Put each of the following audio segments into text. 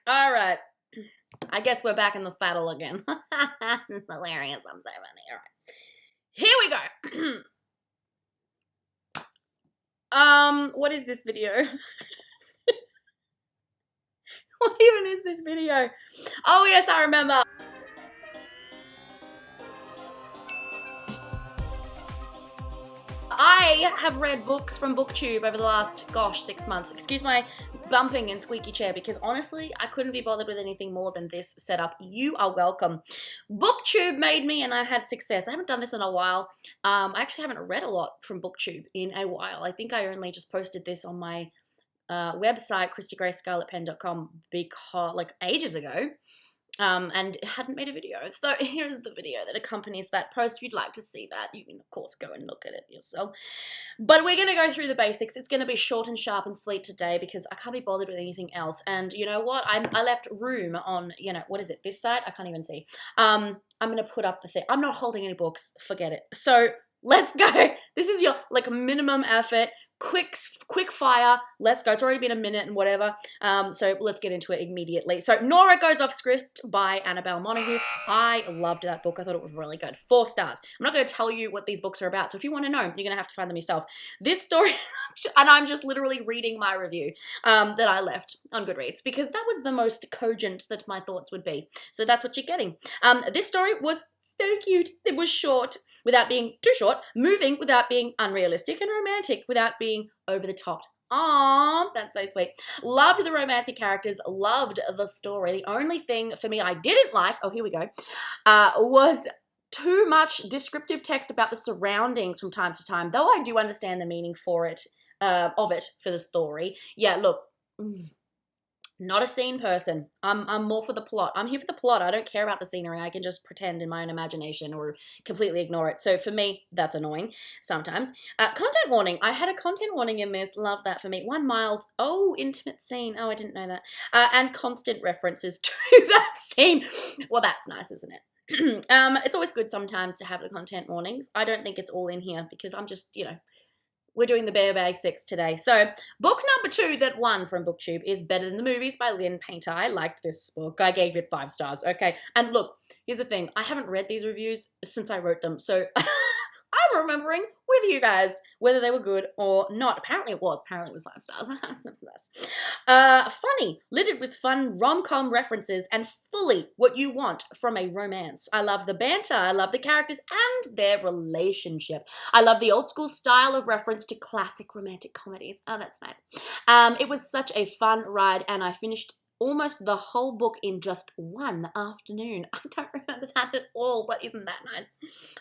All right. I guess we're back in the saddle again. It's hilarious. I'm so funny. All right. Here we go. What is this video? What even is this video? Oh, yes, I remember. I have read books from Booktube over the last, 6 months. Excuse my bumping and squeaky chair because honestly, I couldn't be bothered with anything more than this setup. You are welcome. Booktube made me and I had success. I haven't done this in a while. I actually haven't read a lot from Booktube in a while. I think I only just posted this on my website, ChristyGraceScarletPen.com, because like ages ago. And hadn't made a video. So here's the video that accompanies that post. If you'd like to see that, you can of course go and look at it yourself. But we're going to go through the basics. It's going to be short and sharp and sweet today because I can't be bothered with anything else. And you know what? I left room on, what is it? This side? I can't even see. I'm going to put up the thing. I'm not holding any books. Forget it. So let's go. This is your minimum effort. Quick fire, let's go. It's already been a minute and whatever, so let's get into it immediately. So Nora Goes Off Script by Annabelle Montague. I loved that book. I thought it was really good. 4 stars. I'm not going to tell you what these books are about, so if you want to know, you're going to have to find them yourself. This story, and I'm just literally reading my review that I left on Goodreads because that was the most cogent that my thoughts would be. So that's what you're getting. This story was so cute. It was short without being too short, moving without being unrealistic, and romantic without being over the top. Aww, that's so sweet. Loved the romantic characters, loved the story. The only thing for me I didn't like, oh, here we go, was too much descriptive text about the surroundings from time to time, though I do understand the meaning for it, of it for the story. Yeah, look. Not a scene person. I'm more for the plot. I'm here for the plot. I don't care about the scenery. I can just pretend in my own imagination or completely ignore it. So for me, that's annoying sometimes. Content warning. I had a content warning in this. Love that for me. One mild, intimate scene. Oh, I didn't know that. And constant references to that scene. Well, that's nice, isn't it? It's always good sometimes to have the content warnings. I don't think it's all in here because I'm just, we're doing the Bear Bag 6 today. So book number 2 that won from Booktube is Better Than the Movies by Lynn Painter. I liked this book. I gave it 5 stars. Okay. And look, here's the thing. I haven't read these reviews since I wrote them. So I'm remembering with you guys whether they were good or not. Apparently it was. Apparently it was 5 stars. Funny, littered with fun rom-com references and fully what you want from a romance. I love the banter. I love the characters and their relationship. I love the old school style of reference to classic romantic comedies. Oh, that's nice. It was such a fun ride and I finished almost the whole book in just one afternoon. I don't remember that at all, but isn't that nice?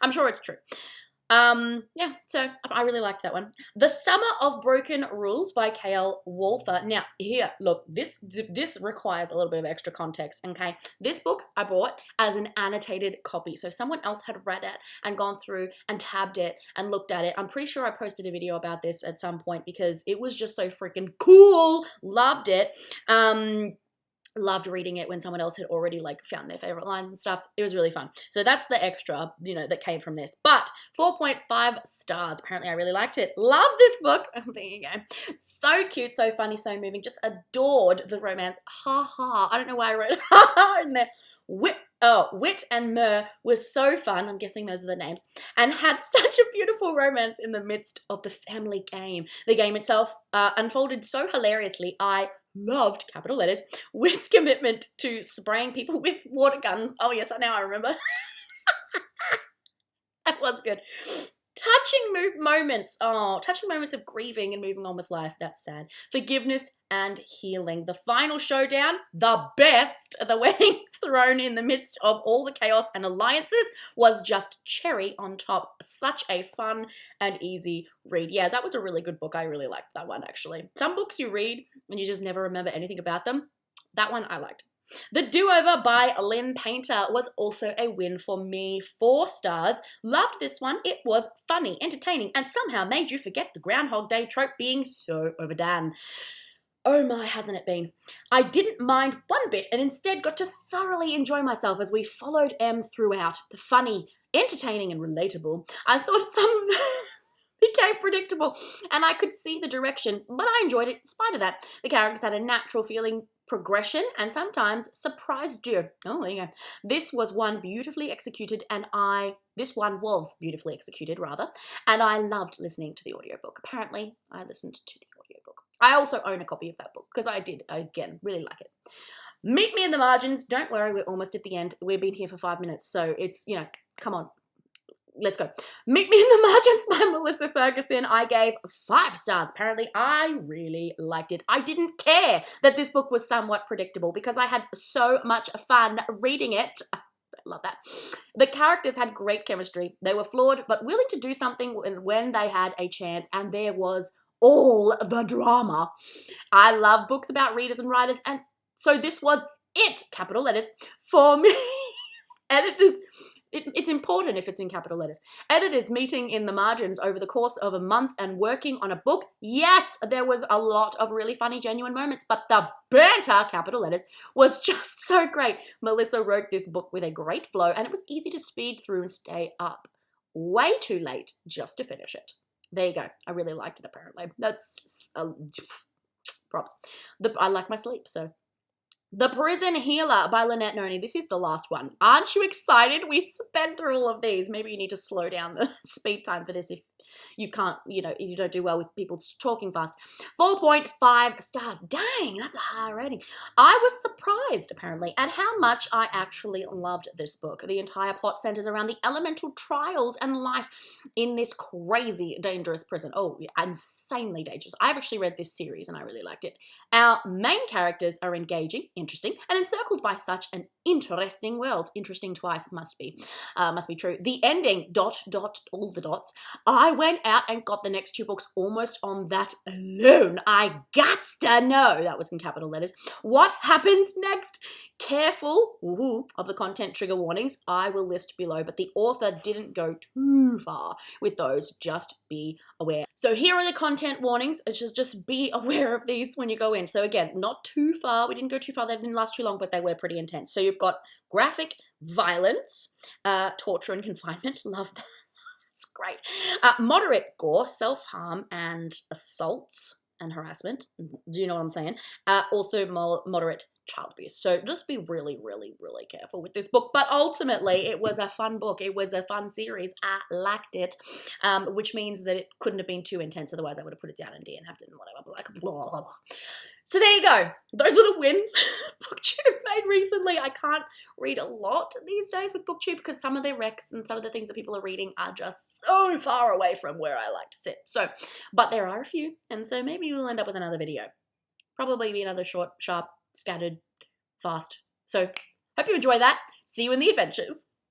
I'm sure it's true. Yeah, so I really liked that one. The Summer of Broken Rules by K.L. Walther. Now, here, look, this requires a little bit of extra context, okay? This book I bought as an annotated copy. So someone else had read it and gone through and tabbed it and looked at it. I'm pretty sure I posted a video about this at some point because it was just so freaking cool. Loved it. Loved reading it when someone else had already found their favorite lines and stuff. It was really fun. So that's the extra, that came from this. But 4.5 stars. Apparently I really liked it. Love this book. There you go. So cute, so funny, so moving. Just adored the romance. Ha ha. I don't know why I wrote ha ha in there. Wit and Myrrh was so fun, I'm guessing those are the names, and had such a beautiful romance in the midst of the family game. The game itself unfolded so hilariously. I loved, capital letters, Wit's commitment to spraying people with water guns. Oh yes, now I remember. That was good. Touching moments of grieving and moving on with life. That's sad. Forgiveness and healing. The final showdown, the best, the wedding thrown in the midst of all the chaos and alliances was just cherry on top. Such a fun and easy read. Yeah, that was a really good book. I really liked that one, actually. Some books you read and you just never remember anything about them. That one I liked. The Do-Over by Lynn Painter was also a win for me. 4 stars. Loved this one. It was funny, entertaining, and somehow made you forget the Groundhog Day trope being so overdone. Oh my, hasn't it been? I didn't mind one bit and instead got to thoroughly enjoy myself as we followed Em throughout. Funny, entertaining, and relatable. I thought some of it became predictable and I could see the direction, but I enjoyed it in spite of that. The characters had a natural feeling progression, and sometimes surprised you. Oh, there you go. This was one beautifully executed, and this one was beautifully executed, rather, and I loved listening to the audiobook. Apparently, I listened to the audiobook. I also own a copy of that book because I did, again, really like it. Meet Me in the Margins. Don't worry, we're almost at the end. We've been here for 5 minutes, so it's, come on. Let's go. Meet Me in the Margins by Melissa Ferguson. I gave 5 stars. Apparently, I really liked it. I didn't care that this book was somewhat predictable because I had so much fun reading it. I love that. The characters had great chemistry. They were flawed, but willing to do something when they had a chance, and there was all the drama. I love books about readers and writers, and so this was it, capital letters, for me. Editors, it's important if it's in capital letters. Editors meeting in the margins over the course of a month and working on a book. Yes, there was a lot of really funny, genuine moments, but the banter, capital letters, was just so great. Melissa wrote this book with a great flow, and it was easy to speed through and stay up. Way too late just to finish it. There you go. I really liked it, apparently. That's props. I like my sleep, so. The Prison Healer by Lynette Noni. This is the last one. Aren't you excited? We sped through all of these. Maybe you need to slow down the speed time for this if you can't, you don't do well with people talking fast. 4.5 stars. Dang, that's a high rating. I was surprised, apparently, at how much I actually loved this book. The entire plot centers around the elemental trials and life in this crazy, dangerous prison. Oh, insanely dangerous. I've actually read this series and I really liked it. Our main characters are engaging, interesting, and encircled by such an interesting world. Interesting twice, must be true. The ending, ... all the dots. I went out and got the next 2 books almost on that alone. I gots to know, that was in capital letters, what happens next. Careful of the content trigger warnings I will list below, but the author didn't go too far with those. Just be aware. So here are the content warnings. Just be aware of these when you go in. So again, not too far. We didn't go too far. They didn't last too long, but they were pretty intense. So you've got graphic violence, torture and confinement. Love that. That's great. Moderate gore, self-harm, and assaults and harassment. Do you know what I'm saying? Also moderate child abuse. So just be really, really, really careful with this book. But ultimately, it was a fun book. It was a fun series. I liked it, which means that it couldn't have been too intense. Otherwise, I would have put it down in DNF'd and whatever. But like, blah, blah, blah. So there you go. Those were the wins Booktube made recently. I can't read a lot these days with Booktube because some of their recs and some of the things that people are reading are just so far away from where I like to sit. So, but there are a few, and so maybe we'll end up with another video. Probably be another short, sharp, scattered, fast. So hope you enjoy that. See you in the adventures.